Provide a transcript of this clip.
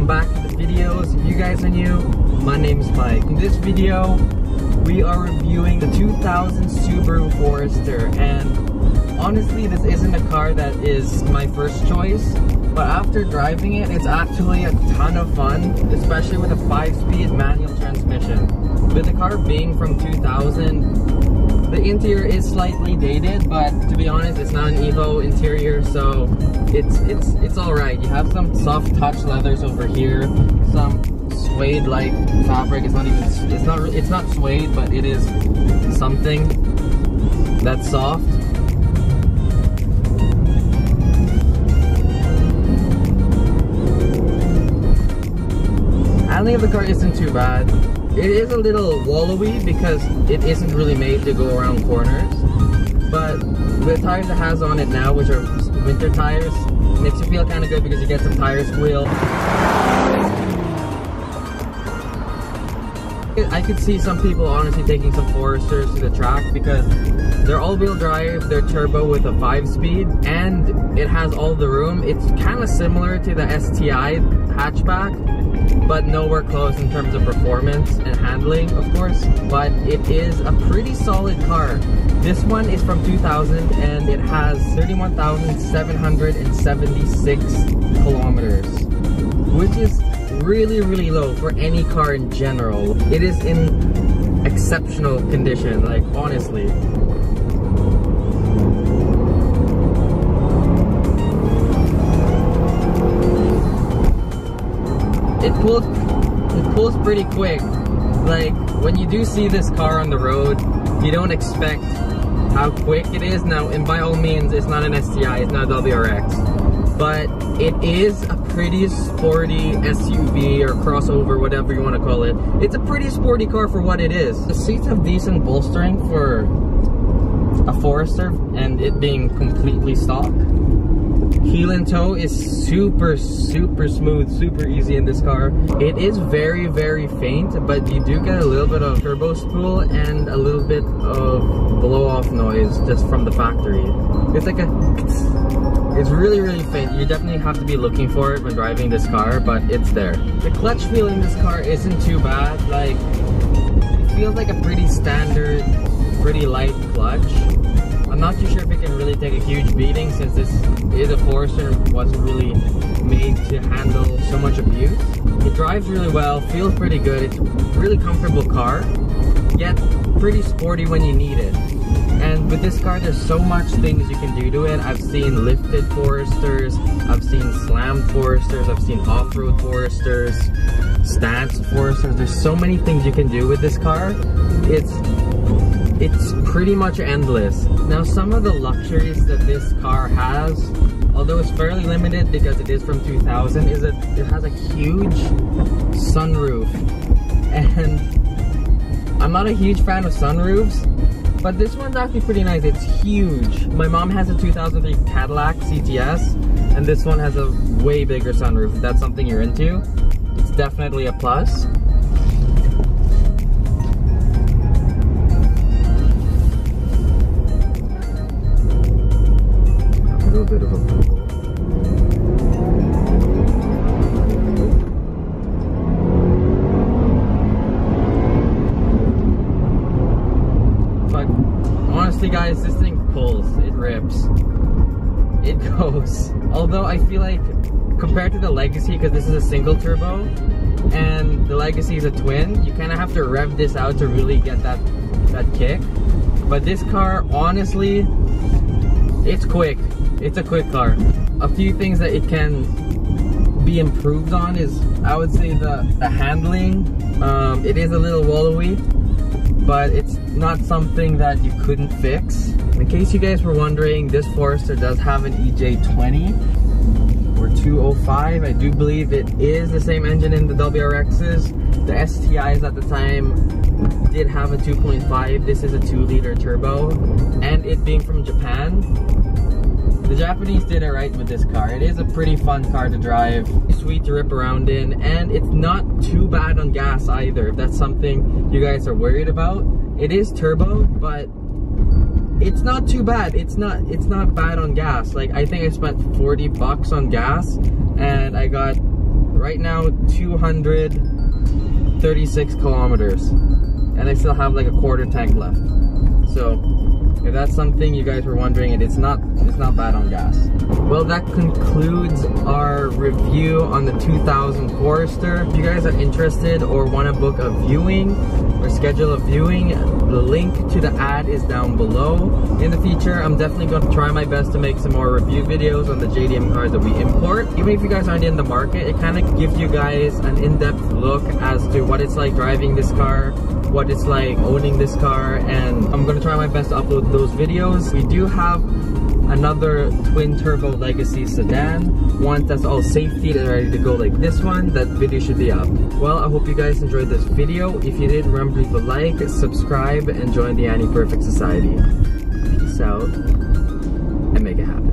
welcome back to the videos. If you guys are new, my name is Mike. In this video, we are reviewing the 2000 Subaru Forester, and honestly, this isn't a car that is my first choice, but after driving it, it's actually a ton of fun, especially with a 5-speed manual transmission. With the car being from 2000, the interior is slightly dated, but to be honest, it's not an Evo interior, so it's alright. You have some soft touch leathers over here, some suede-like fabric. It's not suede, but it is something that's soft. Handling of the car isn't too bad. It is a little wallowy because it isn't really made to go around corners, but the tires it has on it now, which are winter tires, makes you feel kind of good because you get some tire squeal. I could see some people honestly taking some Foresters to the track because they're all-wheel drive, they're turbo with a 5-speed, and it has all the room. It's kind of similar to the STI hatchback, but nowhere close in terms of performance and handling, of course. But it is a pretty solid car. This one is from 2000 and it has 31,776 kilometers, which is really low for any car in general. It is in exceptional condition, like honestly. It pulls pretty quick. Like when you do see this car on the road, you don't expect how quick it is. Now, and by all means, it's not an STI, it's not a WRX, but it is a pretty sporty SUV or crossover, whatever you want to call it. It's a pretty sporty car for what it is. The seats have decent bolstering for a Forester and it being completely stock. Heel and toe is super smooth, super easy in this car. It is very faint, but you do get a little bit of turbo spool and a little bit of blow off noise just from the factory. It's like it's really faint. You definitely have to be looking for it when driving this car, but it's there. The clutch feel in this car isn't too bad. Like, it feels like a pretty standard, pretty light clutch. I'm not too sure if it can really take a huge beating since this is a Forester and wasn't really made to handle so much abuse. It drives really well, feels pretty good. It's a really comfortable car, yet pretty sporty when you need it. And with this car, there's so much things you can do to it. I've seen lifted Foresters, I've seen slammed Foresters, I've seen off-road Foresters, stance Foresters. There's so many things you can do with this car. It's pretty much endless. Now, some of the luxuries that this car has, although it's fairly limited because it is from 2000, is that it has a huge sunroof. And I'm not a huge fan of sunroofs, but this one's actually pretty nice. It's huge. My mom has a 2003 Cadillac CTS, and this one has a way bigger sunroof. If that's something you're into, it's definitely a plus. Bit of a but honestly guys, this thing pulls, it rips, it goes. Although I feel like compared to the Legacy, because this is a single turbo and the Legacy is a twin, you kind of have to rev this out to really get that kick. But this car, honestly, it's quick. It's a quick car. A few things that it can be improved on is, I would say, the handling. It is a little wallowy, but it's not something that you couldn't fix. In case you guys were wondering, this Forester does have an EJ20 or 205. I do believe it is the same engine in the WRXs. The STIs at the time did have a 2.5. This is a 2-liter turbo, and it being from Japan, the Japanese did it right with this car. It is a pretty fun car to drive, sweet to rip around in, and it's not too bad on gas either, if that's something you guys are worried about. It is turbo, but it's not too bad. It's not bad on gas. Like, I think I spent 40 bucks on gas and I got right now 236 kilometers, and I still have like a quarter tank left. So if that's something you guys were wondering, it's not bad on gas. Well, that concludes our review on the 2000 Forester. If you guys are interested or want to book a viewing or schedule a viewing, the link to the ad is down below. In the future, I'm definitely going to try my best to make some more review videos on the JDM cars that we import. Even if you guys aren't in the market, it kind of gives you guys an in-depth look as to what it's like driving this car, what it's like owning this car, and I'm going to try my best to upload those videos. We do have another twin turbo legacy sedan, one that's all safety and ready to go like this one. That video should be up. Well, I hope you guys enjoyed this video. If you did, remember to leave a like, subscribe, and join the Annie Perfect Society. Peace out and make it happen.